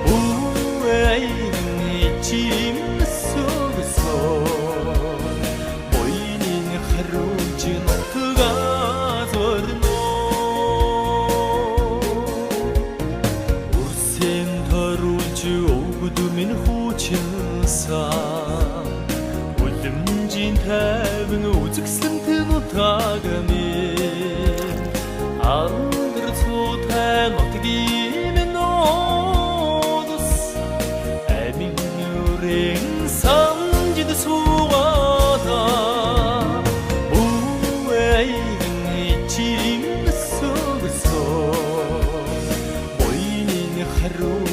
후회의 짐 속에서 보이는 하루진 그가 서르노 우생 더루주 오구두민 호천사 울음진 태빙 우직승ትን утагами андерцутай нотгим нодос амин нүрэн самжид суугата үеийн чим согсо боёны харуу